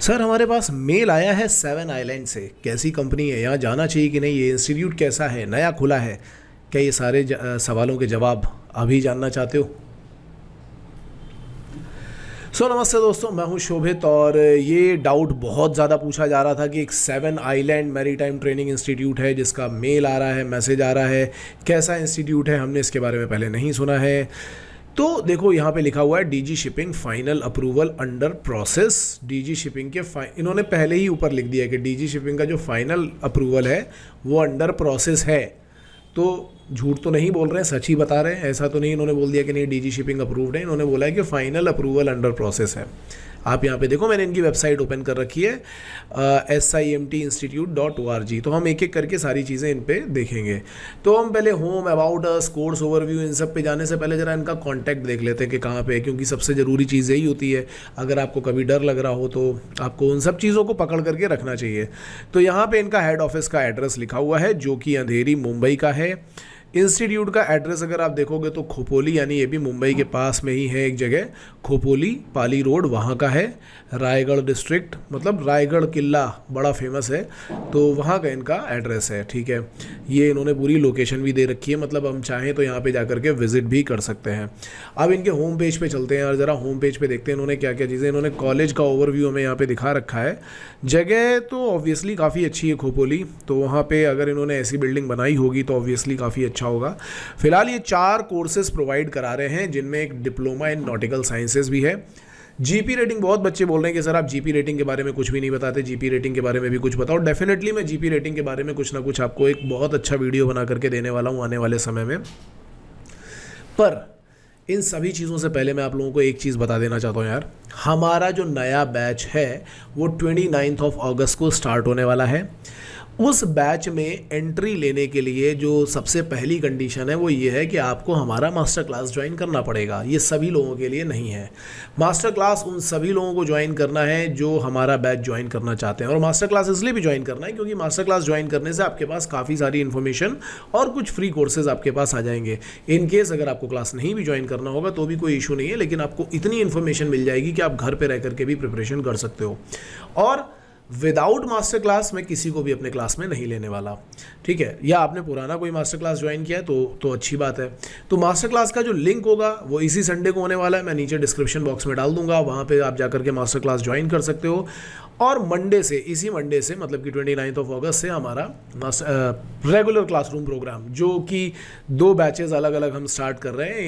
Sir हमारे पास mail आया है सेवन आइलैंड से। कैसी कंपनी है, यहाँ जाना चाहिए कि नहीं, ये इंस्टीट्यूट कैसा है, नया खुला है क्या, ये सारे सवालों के जवाब अभी जानना चाहते हो? नमस्ते दोस्तों, मैं हूं शोभित और ये डाउट बहुत ज़्यादा पूछा जा रहा था कि एक seven island maritime training institute है जिसका मेल आ रहा है, मैसेज आ रहा है। कैसा इंस्टीट्यूट है, हमने इसके बारे में पहले नहीं सुना है। तो देखो यहाँ पे लिखा हुआ है DG shipping final approval under process. DG shipping के इन्होंने पहले ही ऊपर लिख दिया कि डीजी शिपिंग का जो फाइनल अप्रूवल है वो अंडर प्रोसेस है। तो झूठ तो नहीं बोल रहे हैं, सच ही बता रहे हैं। ऐसा तो नहीं इन्होंने बोल दिया कि नहीं डीजी शिपिंग अप्रूव्ड है, इन्होंने बोला है कि फाइनल अप्रूवल अंडर प्रोसेस है। आप यहाँ पे देखो, मैंने इनकी वेबसाइट ओपन कर रखी है SIMTinstitute.org। तो हम एक एक करके सारी चीज़ें इन पे देखेंगे। तो हम पहले home, about us, course overview, इन सब पे जाने से पहले ज़रा इनका कॉन्टैक्ट देख लेते हैं कि कहाँ पे है, क्योंकि सबसे ज़रूरी चीज़ यही होती है। अगर आपको कभी डर लग रहा हो तो आपको उन सब चीज़ों को पकड़ करके रखना चाहिए। तो यहाँ पर इनका हेड ऑफिस का एड्रेस लिखा हुआ है जो कि अंधेरी मुंबई का है। इंस्टीट्यूट का एड्रेस अगर आप देखोगे तो खोपोली, यानी ये भी मुंबई के पास में ही है एक जगह, खोपोली पाली रोड, वहाँ का है। रायगढ़ डिस्ट्रिक्ट, मतलब रायगढ़ किला बड़ा फेमस है, तो वहाँ का इनका एड्रेस है। ठीक है, ये इन्होंने पूरी लोकेशन भी दे रखी है, मतलब हम चाहें तो यहाँ पे जा करके विजिट भी कर सकते हैं। अब इनके होम पेज पे चलते हैं और ज़रा होम पेज पे देखते हैं इन्होंने क्या क्या चीज़ें। इन्होंने कॉलेज का ओवरव्यू हमें यहाँ पे दिखा रखा है। जगह तो ऑब्वियसली काफ़ी अच्छी है खोपोली, तो वहाँ पे अगर इन्होंने ऐसी बिल्डिंग बनाई होगी तो ऑब्वियसली काफ़ी अच्छा होगा। फिलहाल ये 4 कोर्सेज प्रोवाइड करा रहे हैं जिनमें एक डिप्लोमा इन नॉटिकल साइंसेज भी है। जीपी रेटिंग, बहुत बच्चे बोल रहे हैं कि सर आप जीपी रेटिंग के बारे में कुछ भी नहीं बताते, जीपी रेटिंग के बारे में भी कुछ बताओ। डेफिनेटली मैं जीपी रेटिंग के बारे में कुछ ना कुछ आपको एक बहुत अच्छा वीडियो बना करके देने वाला हूँ आने वाले समय में। पर इन सभी चीज़ों से पहले मैं आप लोगों को एक चीज़ बता देना चाहता हूँ यार, हमारा जो नया बैच है वो 29 अगस्त को स्टार्ट होने वाला है। उस बैच में एंट्री लेने के लिए जो सबसे पहली कंडीशन है वो ये है कि आपको हमारा मास्टर क्लास ज्वाइन करना पड़ेगा। ये सभी लोगों के लिए नहीं है। मास्टर क्लास उन सभी लोगों को ज्वाइन करना है जो हमारा बैच ज्वाइन करना चाहते हैं। और मास्टर क्लास इसलिए भी ज्वाइन करना है क्योंकि मास्टर क्लास ज्वाइन करने से आपके पास काफ़ी सारी इन्फॉर्मेशन और कुछ फ्री कोर्सेज आपके पास आ जाएंगे। इन केस अगर आपको क्लास नहीं भी ज्वाइन करना होगा तो भी कोई इशू नहीं है, लेकिन आपको इतनी इन्फॉर्मेशन मिल जाएगी कि आप घर पर रह करके भी प्रिपरेशन कर सकते हो। और विदाउट मास्टर क्लास मैं किसी को भी अपने क्लास में नहीं लेने वाला, ठीक है। या आपने पुराना कोई मास्टर क्लास ज्वाइन किया है तो अच्छी बात है। तो मास्टर क्लास का जो लिंक होगा वो इसी संडे को होने वाला है, मैं नीचे डिस्क्रिप्शन बॉक्स में डाल दूंगा, वहाँ पे आप जाकर के मास्टर क्लास ज्वाइन कर सकते हो। और मंडे से, इसी मंडे से, मतलब कि 29 अगस्त से हमारा रेगुलर क्लासरूम प्रोग्राम, जो कि 2 बैचेस अलग अलग हम स्टार्ट कर रहे हैं।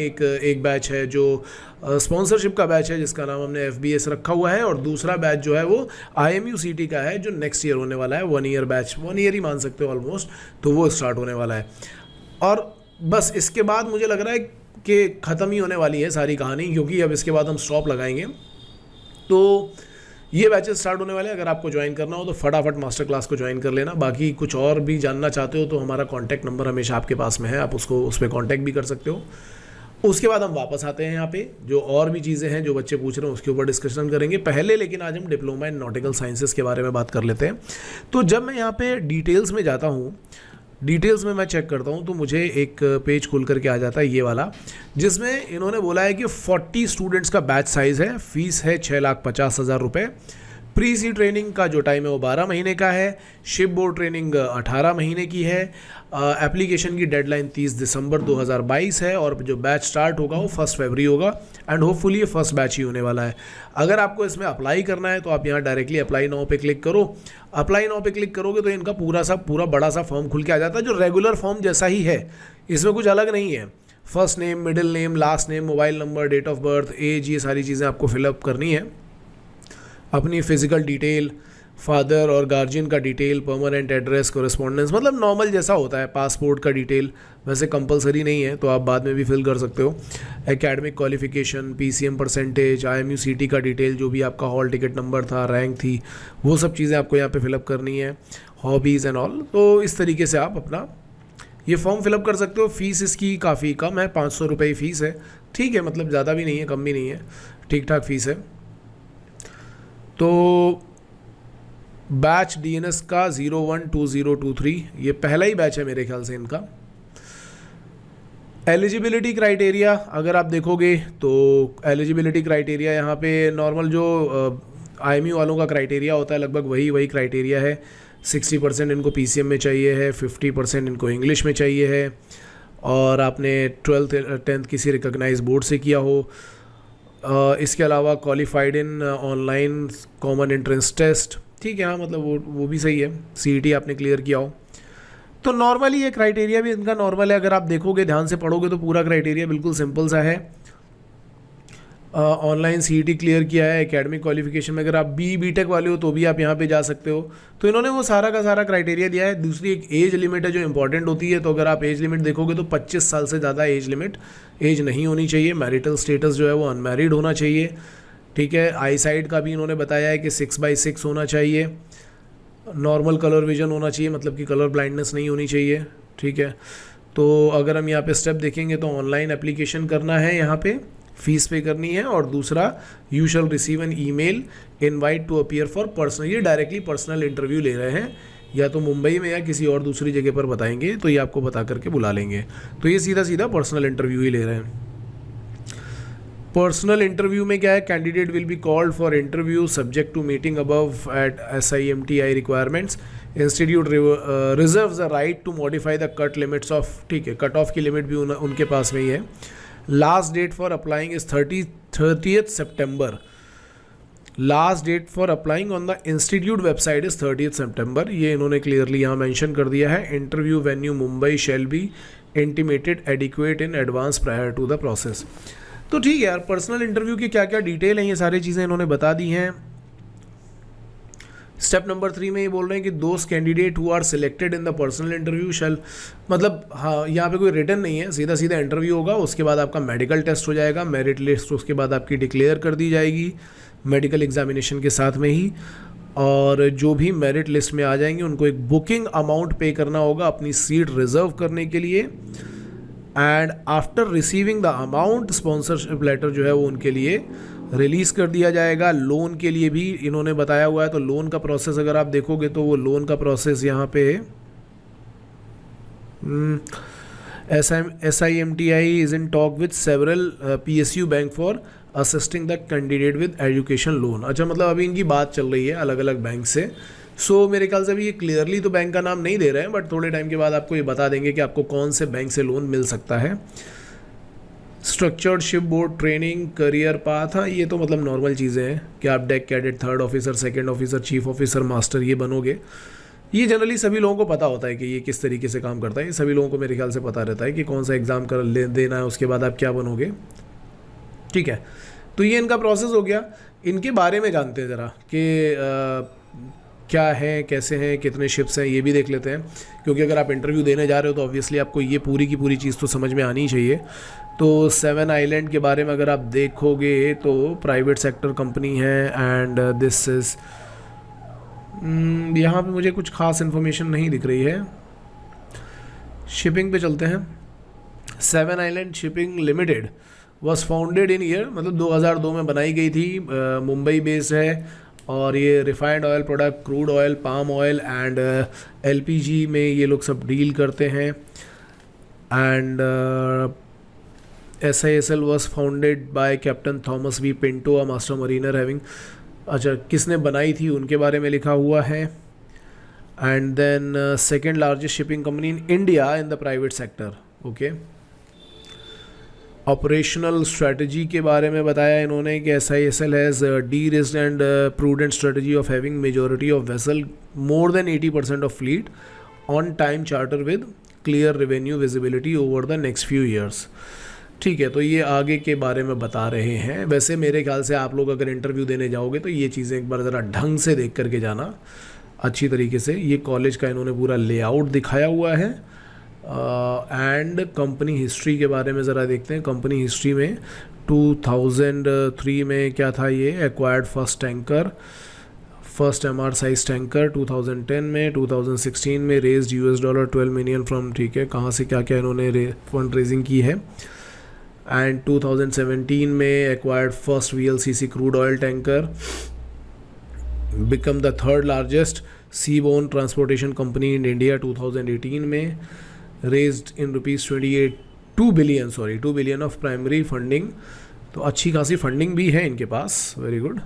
एक बैच है जो स्पॉन्सरशिप का बैच है जिसका नाम हमने FBS रखा हुआ है, और दूसरा बैच जो है वो IMU-CT का है जो नेक्स्ट ईयर होने वाला है। 1 ईयर बैच, 1 ईयर ही मान सकते हो ऑलमोस्ट, तो वो स्टार्ट होने वाला है। और बस इसके बाद मुझे लग रहा है कि ख़त्म ही होने वाली है सारी कहानी, क्योंकि अब इसके बाद हम स्टॉप लगाएंगे। तो ये बैचेस स्टार्ट होने वाले हैं। अगर आपको ज्वाइन करना हो तो फटाफट मास्टर क्लास को ज्वाइन कर लेना। बाकी कुछ और भी जानना चाहते हो तो हमारा कॉन्टैक्ट नंबर हमेशा आपके पास में है, आप उसको उस पर कॉन्टैक्ट भी कर सकते हो। उसके बाद हम वापस आते हैं यहाँ पे, जो और भी चीज़ें हैं जो बच्चे पूछ रहे हैं उसके ऊपर डिस्कशन करेंगे पहले। लेकिन आज हम डिप्लोमा इन नॉटिकल साइंसेस के बारे में बात कर लेते हैं। तो जब मैं यहाँ पे डिटेल्स में जाता हूँ, डिटेल्स में मैं चेक करता हूँ, तो मुझे एक पेज खुल करके आ जाता है ये वाला, जिसमें इन्होंने बोला है कि 40 स्टूडेंट्स का बैच साइज़ है, फीस है 6,50,000 रुपये। प्री सी ट्रेनिंग का जो टाइम है वो 12 महीने का है। शिप बोर्ड ट्रेनिंग 18 महीने की है। एप्लीकेशन की डेडलाइन 30 दिसंबर 2022 है, और जो बैच स्टार्ट होगा वो 1 फरवरी होगा। एंड होपफुली ये फर्स्ट बैच ही होने वाला है। अगर आपको इसमें अप्लाई करना है तो आप यहाँ डायरेक्टली अप्लाई नाउ पे क्लिक करो। अप्लाई नाउ पे क्लिक करोगे तो इनका पूरा बड़ा सा फॉर्म खुल के आ जाता है, जो रेगुलर फॉर्म जैसा ही है, इसमें कुछ अलग नहीं है। First name, middle name, last name, mobile number, date of birth, age, ये सारी चीज़ें आपको फिलअप करनी है। अपनी फिजिकल डिटेल, फादर और गार्जियन का डिटेल, परमानेंट एड्रेस, कोरेस्पोंडेंस, मतलब नॉर्मल जैसा होता है। पासपोर्ट का डिटेल वैसे कंपलसरी नहीं है, तो आप बाद में भी फिल कर सकते हो। Academic qualification, PCM percentage, IMU-CT का डिटेल, जो भी आपका हॉल टिकट नंबर था, रैंक थी, वो सब चीज़ें आपको यहाँ पे फिलअप करनी है। Hobbies and all. तो इस तरीके से आप अपना ये फॉर्म फिलअप कर सकते हो। फ़ीस इसकी काफ़ी कम है, 500 रुपये ही फ़ीस है, ठीक है, मतलब ज़्यादा भी नहीं है, कम भी नहीं है, ठीक ठाक फ़ीस है। तो बैच DNS का 012023 ये पहला ही बैच है मेरे ख्याल से इनका। एलिजिबिलिटी क्राइटेरिया अगर आप देखोगे तो एलिजिबिलिटी क्राइटेरिया यहाँ पे नॉर्मल जो IME वालों का क्राइटेरिया होता है लगभग वही क्राइटेरिया है। 60% इनको PCM में चाहिए है, 50% इनको इंग्लिश में चाहिए है, और आपने 12th 10th किसी रिकॉग्नाइज बोर्ड से किया हो। इसके अलावा qualified in online common entrance test, ठीक है, हाँ मतलब वो भी सही है, CET आपने क्लियर किया हो। तो नॉर्मली ये क्राइटेरिया भी इनका नॉर्मल है, अगर आप देखोगे ध्यान से पढ़ोगे तो पूरा क्राइटेरिया बिल्कुल सिंपल सा है। ऑनलाइन CET क्लियर किया है, एकेडमिक क्वालिफिकेशन में अगर आप BTech वाले हो तो भी आप यहाँ पे जा सकते हो। तो इन्होंने वो सारा का सारा क्राइटेरिया दिया है। दूसरी एक एज लिमिट है जो इंपॉर्टेंट होती है, तो अगर आप एज लिमिट देखोगे तो 25 साल से ज़्यादा एज नहीं होनी चाहिए। मैरिटल स्टेटस जो है वो अनमैरिड होना चाहिए, ठीक है। आई साइड का भी इन्होंने बताया है कि 6/6 होना चाहिए। नॉर्मल कलर विजन होना चाहिए, मतलब कि कलर ब्लाइंडनेस नहीं होनी चाहिए, ठीक है। तो अगर हम यहाँ पे स्टेप देखेंगे तो ऑनलाइन एप्लीकेशन करना है, यहाँ पे फीस पे करनी है, और दूसरा you shall receive an email invite to appear for personal, ये डायरेक्टली पर्सनल इंटरव्यू ले रहे हैं, या तो मुंबई में या किसी और दूसरी जगह पर बताएंगे, तो ये आपको बता करके बुला लेंगे। तो ये सीधा पर्सनल इंटरव्यू ही ले रहे हैं। पर्सनल इंटरव्यू में क्या है, candidate will be called for interview subject to meeting above at SIMTI requirements. Institute reserves the right to modify the cut limits of, ठीक है, कट ऑफ की लिमिट भी उनके पास में ही है। Last date for applying is 30th September. Last date for applying on the institute website is 30th September. ये इन्होंने क्लियरली यहाँ मेंशन कर दिया है। Interview venue Mumbai shall be intimated adequate in advance prior to the process. तो ठीक है यार, पर्सनल इंटरव्यू की क्या क्या डिटेल है ये सारी चीज़ें इन्होंने बता दी हैं। स्टेप नंबर 3 में ये बोल रहे हैं कि दोस्त candidate who are selected in the personal interview shall, मतलब हाँ यहाँ पे कोई रिटर्न नहीं है, सीधा इंटरव्यू होगा, उसके बाद आपका मेडिकल टेस्ट हो जाएगा, मेरिट लिस्ट उसके बाद आपकी डिक्लेयर कर दी जाएगी मेडिकल एग्जामिनेशन के साथ में ही, और जो भी मेरिट लिस्ट में आ जाएंगे उनको एक बुकिंग अमाउंट पे करना होगा अपनी सीट रिजर्व करने के लिए। And after receiving the amount sponsorship letter जो है वो उनके लिए रिलीज़ कर दिया जाएगा। लोन के लिए भी इन्होंने बताया हुआ है, तो लोन का प्रोसेस अगर आप देखोगे तो वो लोन का प्रोसेस यहाँ पे SIMTI is in talk with several PSU bank for assisting the candidate with education loan. अच्छा, मतलब अभी इनकी बात चल रही है अलग अलग बैंक से। सो मेरे ख्याल से अभी ये क्लियरली तो बैंक का नाम नहीं दे रहे हैं, बट थोड़े टाइम के बाद आपको ये बता देंगे कि आपको कौन से बैंक से लोन मिल सकता है। Structured ship board training, career path, हाँ ये तो मतलब नॉर्मल चीज़ें हैं कि आप deck cadet, 3rd officer, 2nd officer, chief officer, master ये बनोगे। ये जनरली सभी लोगों को पता होता है कि ये किस तरीके से काम करता है, ये सभी लोगों को मेरे ख्याल से पता रहता है कि कौन सा एग्ज़ाम देना है, उसके बाद आप क्या बनोगे, ठीक है। तो ये इनका प्रोसेस हो गया। इनके बारे में जानते हैं ज़रा कि क्या है, कैसे हैं, कितने शिप्स हैं, ये भी देख लेते हैं, क्योंकि अगर आप इंटरव्यू देने जा रहे हो तो ऑब्वियसली आपको ये पूरी की पूरी चीज़ तो समझ में आनी ही चाहिए। तो 7 आइलैंड के बारे में अगर आप देखोगे तो प्राइवेट सेक्टर कंपनी है, एंड दिस इज़, यहाँ पे मुझे कुछ खास इन्फॉर्मेशन नहीं दिख रही है। शिपिंग पे चलते हैं। 7 island shipping limited was founded in year, मतलब 2002 में बनाई गई थी, मुंबई बेस्ड है, और ये refined oil product, crude oil, palm oil and LPG में ये लोग सब डील करते हैं। And SISL was founded by captain Thomas V. Pinto, a master Mariner having, अच्छा किसने बनाई थी उनके बारे में लिखा हुआ है। And then second largest shipping company in India in the private sector, okay. Operational strategy के बारे में बताया इन्होंने कि SISL has de-risked and prudent strategy of having majority of vessel more than 80% of fleet on time charter with clear revenue visibility over the next few years। ठीक है, तो ये आगे के बारे में बता रहे हैं। वैसे मेरे ख्याल से आप लोग अगर इंटरव्यू देने जाओगे तो ये चीज़ें एक बार ज़रा ढंग से देख करके जाना अच्छी तरीके से। ये कॉलेज का इन्होंने पूरा लेआउट दिखाया हुआ है। एंड कंपनी हिस्ट्री के बारे में ज़रा देखते हैं। कंपनी हिस्ट्री में 2003 में क्या था, ये acquired first MR size tanker 2010 में, 2016 में रेज्ड $12 मिलियन फ्रॉम, ठीक है, कहाँ से क्या क्या इन्होंने फंड रेजिंग की है। एंड 2017 में acquired first VLCC crude oil tanker, become the 3rd largest sea borne transportation company in India 2018 में, raised in ₹2 billion of primary funding. तो अच्छी खासी फंडिंग भी है इनके पास, वेरी गुड।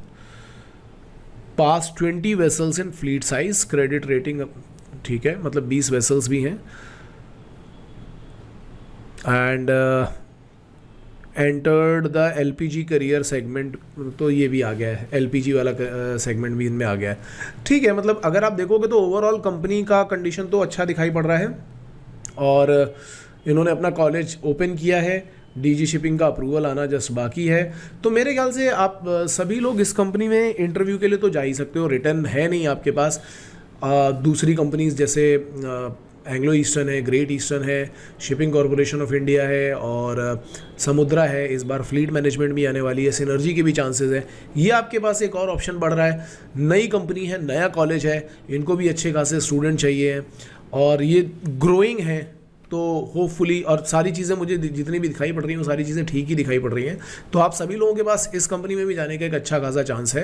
पास 20 vessels in fleet size, credit rating ठीक है, मतलब 20 वेसल्स भी हैं, and entered the LPG carrier segment, तो ये भी आ गया है, एलपीजी वाला सेगमेंट भी इनमें आ गया है। ठीक है, मतलब अगर आप देखोगे तो ओवरऑल कंपनी का कंडीशन तो अच्छा दिखाई पड़ रहा है, और इन्होंने अपना कॉलेज ओपन किया है, डीजी शिपिंग का अप्रूवल आना जस्ट बाकी है। तो मेरे ख्याल से आप सभी लोग इस कंपनी में इंटरव्यू के लिए तो जा ही सकते हो, रिटर्न है नहीं आपके पास। दूसरी कंपनीज जैसे एंग्लो ईस्टर्न है, ग्रेट ईस्टर्न है, शिपिंग कॉरपोरेशन ऑफ इंडिया है, और समुद्रा है, इस बार फ्लीट मैनेजमेंट भी आने वाली है, सिनर्जी के भी चांसेस हैं। ये आपके पास एक और ऑप्शन बढ़ रहा है, नई कंपनी है, नया कॉलेज है, इनको भी अच्छे खासे स्टूडेंट चाहिए हैं, और ये ग्रोइंग है, तो होपफुली, और सारी चीज़ें मुझे जितनी भी दिखाई पड़ रही हैं वो सारी चीज़ें ठीक ही दिखाई पड़ रही हैं। तो आप सभी लोगों के पास इस कंपनी में भी जाने का एक अच्छा खासा चांस है।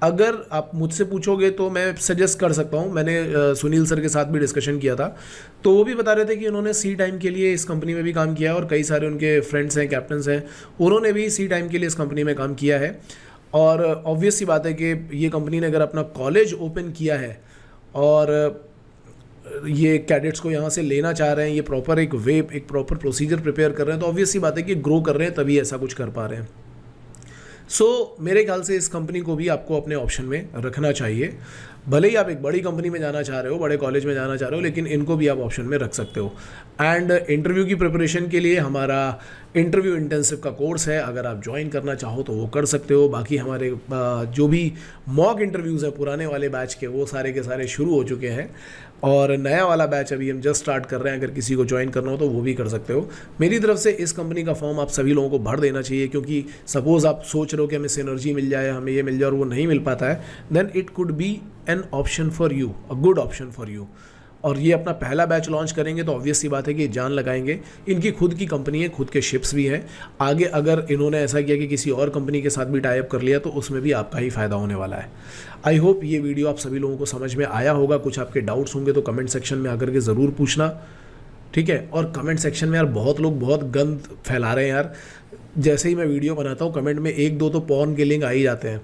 अगर आप मुझसे पूछोगे तो मैं सजेस्ट कर सकता हूँ, मैंने सुनील सर के साथ भी डिस्कशन किया था, तो वो भी बता रहे थे कि उन्होंने सी टाइम के लिए इस कंपनी में भी काम किया है, और कई सारे उनके फ्रेंड्स हैं, कैप्टन्स हैं, उन्होंने भी सी टाइम के लिए इस कंपनी में काम किया है। और ऑब्वियस सी बात है कि ये कंपनी ने अगर अपना कॉलेज ओपन किया है और ये कैडेट्स को यहाँ से लेना चाह रहे हैं, ये प्रॉपर एक प्रॉपर प्रोसीजर प्रिपेयर कर रहे हैं, तो ऑब्वियस सी बात है कि ग्रो कर रहे हैं तभी ऐसा कुछ कर पा रहे हैं। सो मेरे ख्याल से इस कंपनी को भी आपको अपने ऑप्शन में रखना चाहिए। भले ही आप एक बड़ी कंपनी में जाना चाह रहे हो, बड़े कॉलेज में जाना चाह रहे हो, लेकिन इनको भी आप ऑप्शन में रख सकते हो। एंड इंटरव्यू की प्रिपरेशन के लिए हमारा इंटरव्यू इंटेंसिव का कोर्स है, अगर आप ज्वाइन करना चाहो तो वो कर सकते हो। बाकी हमारे जो भी मॉक इंटरव्यूज़ हैं पुराने वाले बैच के, वो सारे के सारे शुरू हो चुके हैं, और नया वाला बैच अभी हम जस्ट स्टार्ट कर रहे हैं। अगर किसी को ज्वाइन करना हो तो वो भी कर सकते हो। मेरी तरफ से इस कंपनी का फॉर्म आप सभी लोगों को भर देना चाहिए, क्योंकि सपोज़ आप सोच रहे हो कि हमें सिनर्जी मिल जाए, हमें ये मिल जाए, और वो नहीं मिल पाता है, then it could be an option for you, a good option for you. और ये अपना पहला बैच लॉन्च करेंगे तो ऑब्वियस सी बात है कि जान लगाएंगे। इनकी खुद की कंपनी है, खुद के शिप्स भी हैं। आगे अगर इन्होंने ऐसा किया कि किसी और कंपनी के साथ भी टाई अप कर लिया तो उसमें भी आपका ही फ़ायदा होने वाला है। आई होप ये वीडियो आप सभी लोगों को समझ में आया होगा। कुछ आपके डाउट्स होंगे तो कमेंट सेक्शन में आकर के ज़रूर पूछना, ठीक है। और कमेंट सेक्शन में यार बहुत लोग बहुत गंद फैला रहे हैं यार। जैसे ही मैं वीडियो बनाता हूँ कमेंट में 1-2 तो पॉर्न के लिंक आ ही जाते हैं।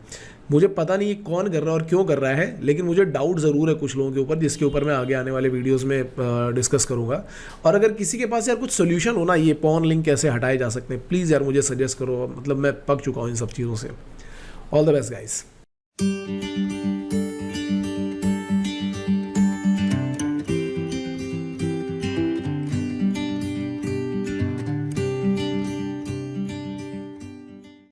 मुझे पता नहीं ये कौन कर रहा है और क्यों कर रहा है, लेकिन मुझे डाउट ज़रूर है कुछ लोगों के ऊपर, जिसके ऊपर मैं आगे आने वाले वीडियोस में डिस्कस करूँगा। और अगर किसी के पास यार कुछ सोल्यूशन हो ना, ये पॉर्न लिंक कैसे हटाए जा सकते हैं, प्लीज़ यार मुझे सजेस्ट करो। मतलब मैं पक चुका हूँ इन सब चीज़ों से। All the best guys.